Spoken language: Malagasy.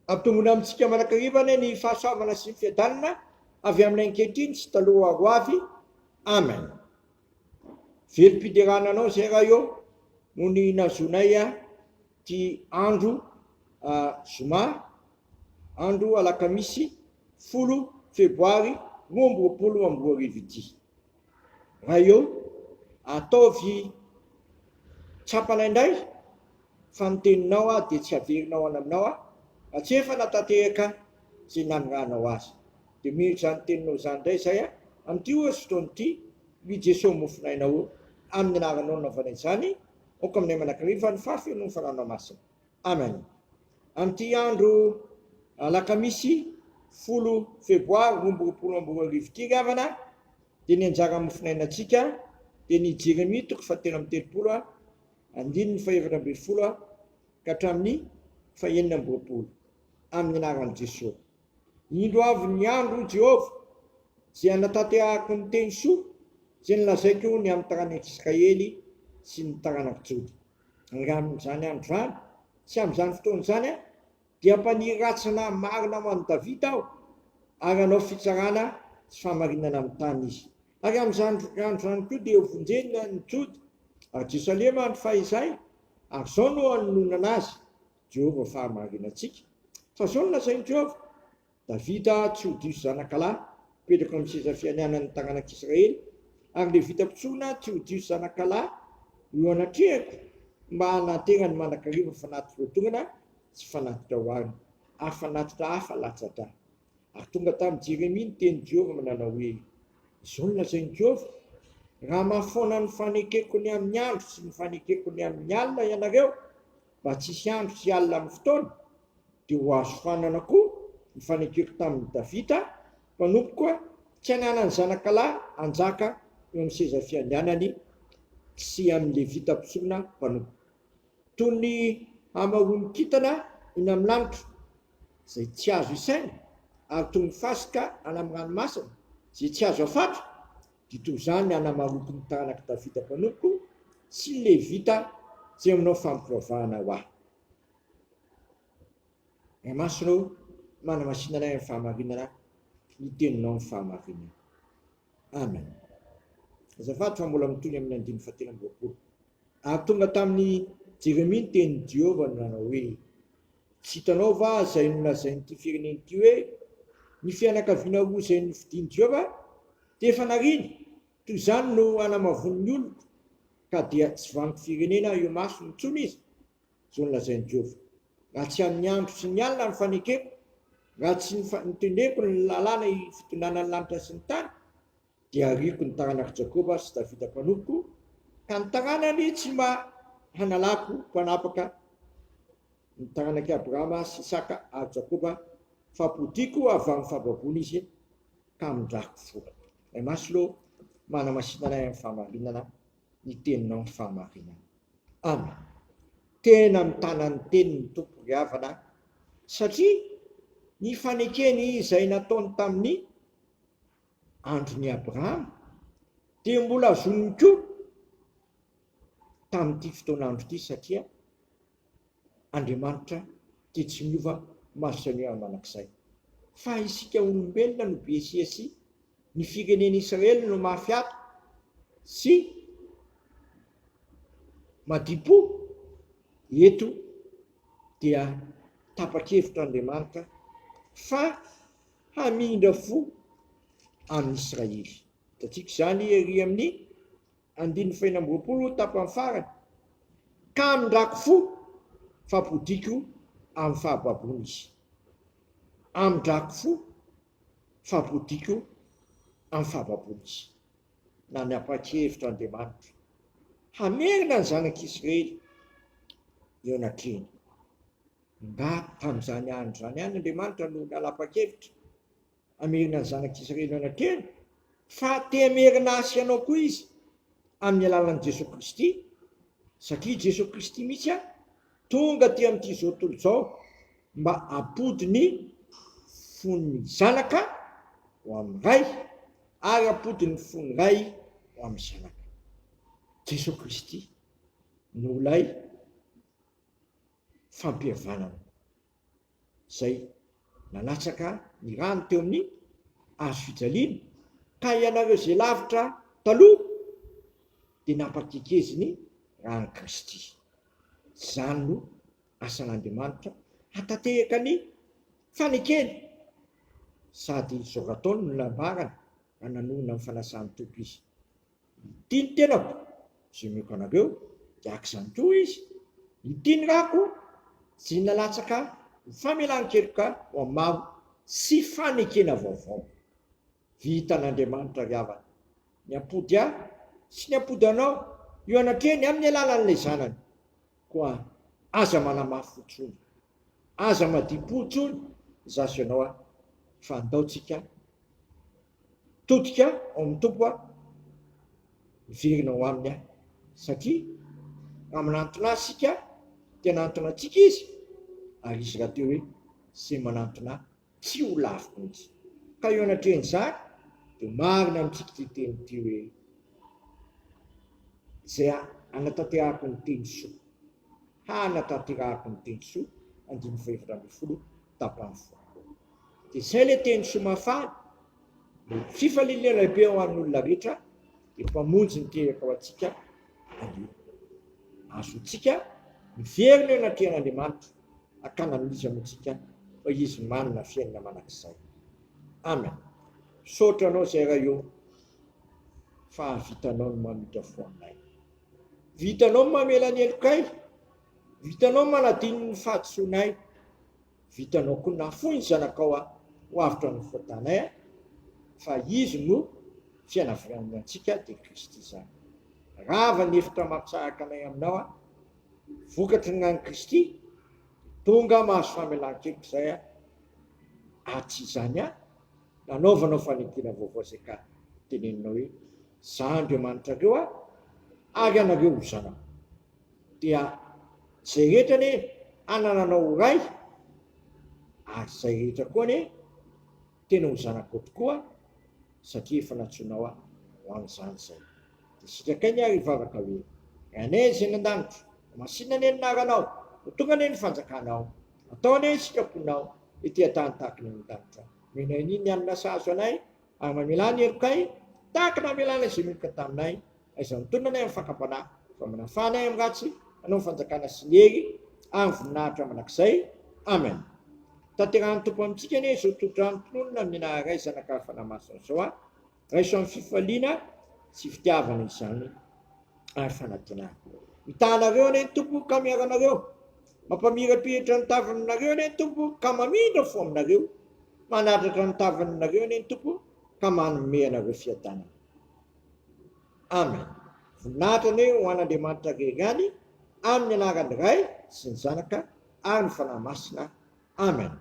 Ampitombona amintsika manankarivana ny fahasoavana sy ny fiadanana avy amin'ny ankehitriny sy taloha ho avy. Amen. Velom-piderana anao zay raha eo no ny nazonay ty andro zoma, andro alakamisy 10 febroary 2024 ity. Raha eo ataovy tsapana indray fa ny teninao dia tsy averinao any aminao tsy efa natateraka zay nanonganao azy. Dia mihitsy zany teninao zany indray zay amin'ity ohatsy fotoan'ity ny Jesosy mofinainao amin'ny anaranao naovana izany, oka aminay manakariva ny fahafenony fananao masina. Amen. Amin'ity andro alakamisy 10 febroary 2024 ity gavana dia ny anjara mofinainantsika dia ny Jeremia 7:30 andininy 2:20 ka hatramin'ny 2:20 amin'ny anaran'i Jesosy. Indro avy ny andro Jehovah zay anatanterahako ny teny soa zay nolazaiko ny amin'ny taranak'i Israely sy ny taranako Jody. Amin'izany andro zany sy amin'izany fotoana zany dia ampaniry ratsana marina ho an'i Davida aho ary hanao fitsarana sy fahamarinana amin'ny tany izy. Ary amin'izany andro zany koa dia hovonjena ny Jody ary Jerusalema ny fahizay ary zao no hanonona azy Jehovah fahamarinantsika. Fa zao no lazain'i Jehovah: Davida tsy ho diso zanakalahy petraka amin'ny seza fianianan'ny taranak'Israely, ary le vita pitsona tsy ho diso zanakalahy io anatrehako mba hanantena ny manakariva fanatitra voatongana sy fanatitra hoarina ary fanatitra hafa latsatra. Ary tonga tamin'i Jeremia ny teny Jehovah manana hoe: izao no lazain'i Jehovah: raha mahafoana ny fanekeko ny amin'ny andro sy ny fanekeko ny amin'ny alina ianareo mba tsisy andro sy alina amin'ny fotoana, dia ho azo fanana koa ny fanekeko tamin'ny Davida mpanompoka tsy hananany zanakalahy anjaka eo amin'ny seza fiandianany sy amin'le vita pitsona mpanompoka, toy ny hamaroany kintana iny amin'ny lanitra zay tsy azo isaina, ary toy ny fasika any amin'ny ranomasina zay tsy azo afatra, dia toy izany hanamaroko ny taranak'i Davida mpanompoka sy le vita zay aminao fampivavahana ho ahy. Masinao manamasinana ny fahamarinana, ny teninao ny fahamarinana. Amen. Azafady fa mbola mitony amin'ny 9:20. Ary tonga tamin'ny Jeremia ny tenin'i Jehovah nanao hoe: tsy hitanao va zay nolazain'ity firenena ity hoe ny fianakaviana roa zay nofidian'i Jehovah dia efa nariny, toy izany no hanamavon'ny olona ka dia tsy vaniko firenena eo maso intsony izy. Zao nolazain'i Jehovah: raha tsy amin'ny andro sy ny alina ny fanekeko, raha tsy nitendreko ny lalàna fitondrana ny lanitra sy ny tany, dia ariko ny taranak'i Jakoba sy Davida mpanompoka, ka ny taranany tsy mba hanalako mpanapaka ny taranak'i Abrahama sy Isaka ary Jakoba, fa ampodiko avy amin'ny fahababony izy ka amindrako fo. Masilo manamasinana amin'ny fahamarinana, ny teninao ny fahamarinana. Amen. Tena mitana ny tenin'ny tompo ry havana, satria ny fanekeny izay nataony tamin'ny andron'i Abrahama dia mbola azoniny koa tamin'ity fotoan'andro ity, satria Andriamanitra dia tsy miova masony manakizay. Fa isika olombelona no besiasy, ny firenena Israely no mafiato sy madipo. Eto dia tapa-kevitra Andriamanitra fa hamindra fo amin'ny Israely. Hitantsika izany ery amin'ny 9:20 tapany farany: ka amindrako fo fa ampodiko amin'ny fahababony izy. Amindrako fo fa ampodiko amin'ny fahababony izy. Nanapa-kevitra Andriamanitra hamerina ny zanak'Israely eo anatrehany. Nga tamin'izany andro zany ihany Andriamanitra no nanapa-kevitra hamerina ny zanak'Israely eo anatrehany, fa te hamerina asy ianao koa izy amin'ny alalan'i Jesosy Kristy, satria Jesosy Kristy mihitsy tonga ty amin'ity zao tontolo zao mba ampody ny fon'ny zanaka ho amin'ny ray ary ampody ny fon'ny ray ho amin'ny zanaka. Jesosy Kristy no lay fampihavanana. Zay nalatsaka ny rano teo amin'ny azo fijaliana, ka ianareo zay lavitra taloha dia nampakikeza ny rano Kristy. Zany no asan'Andriamanitra hatatehaka ny fanekeny, sady zao ataony no lambarana nanonona ny fanasany tompo izy. Tiany tenako zay meko anareo dia akizany koa izy. Itiany rako zay nalatsaka famelan-keloka ho amin'ny maro sy fanekena vaovao. Vita n'Andriamanitra ry havana ny ampody ahy sy ny ampody anao io anatreny amin'ny alalan'ilay zanany, koa aza manamafy fotsony, aza madipotsony zaso ianao a fa andaotsika todika ao amin'ny tompo a, miverina ao aminy a, satria amin'antona azy sika dia nantona antsika izy, ary izy raha teo hoe sy manantona tsy ho lafo mihitsy. Ka eo anatren'izany dia marina amintsika ty teny ty hoe zay anatanterahako ny teny soa, hanatanterahako ny teny soa, 5:20 tapany folo. Dia zay le teny soa mafana, ny fifaliana lehibe ho an'olona rehetra, dia mpamonjy ny teraka ho antsika anio. Azontsika miverina eo anatrehan'Andriamanitra, akana amin'izy amintsika fa izy manana fiainana manakizay. Amen. Saotra anao zay raha eo fa vitanao ny mamita fo aminay, vitanao ny mamela ny helokay, vitanao manadino ny fahadisoanay, vitanao koa nafoy ny zanakao ho avitra ny fotanay, fa izy no fianavranantsika dia Kristy zany. Rava ny hevitra mampisaraka anay aminao vokatry ny ngany Kristy, tonga mahazo famelan-keloka zay atsy izany nanaovanao fanekena vaovao zay ka teneninao hoe za Andriamanitra reo ary anareo ho zanako. Dia zay rehetra ne anananao ray, ary zay rehetra koa ne tena ho zanako tokoa, satria efa natsoinao ho an'izany zay. Dia sitrakainy ary hivavaka hoe anay zay nan-danitra, masina ne ninaranao, ho tonga ne ny fanjakanao, atao ne ny sitraponao ety an-tany tahaka ny an-danitra. Menay niny anina sazo anay ary mamela ny helokay tahaka namelana izay meloka taminay, aiza mitondra anay amin'ny fakapanahy, fa manafanay amin'ny ratsy, anao ny fanjakana sy ny hery ary voninahitra manakizay. Amen. Tanterahany tompo amintsika ne izao todrano mpinonina amin'ny naharay zanakary fanamasina zao raiso amin'ny fifaliana sy fitiavana izany ary fanantenana. Mitanareo ne ny tompo ka miaranareo, mampamirapiratra ny tavanareo ne ny tompo ka mamindra fo aminareo, manadratra ny tavanareo ne ny tompo ka manome anareo fiadanana. Amen. Voninahitra ne ho an'Andriamanitra rerany amin'ny anaran'ny Ray sy ny Zanaka ary ny fanahy masina. Amen.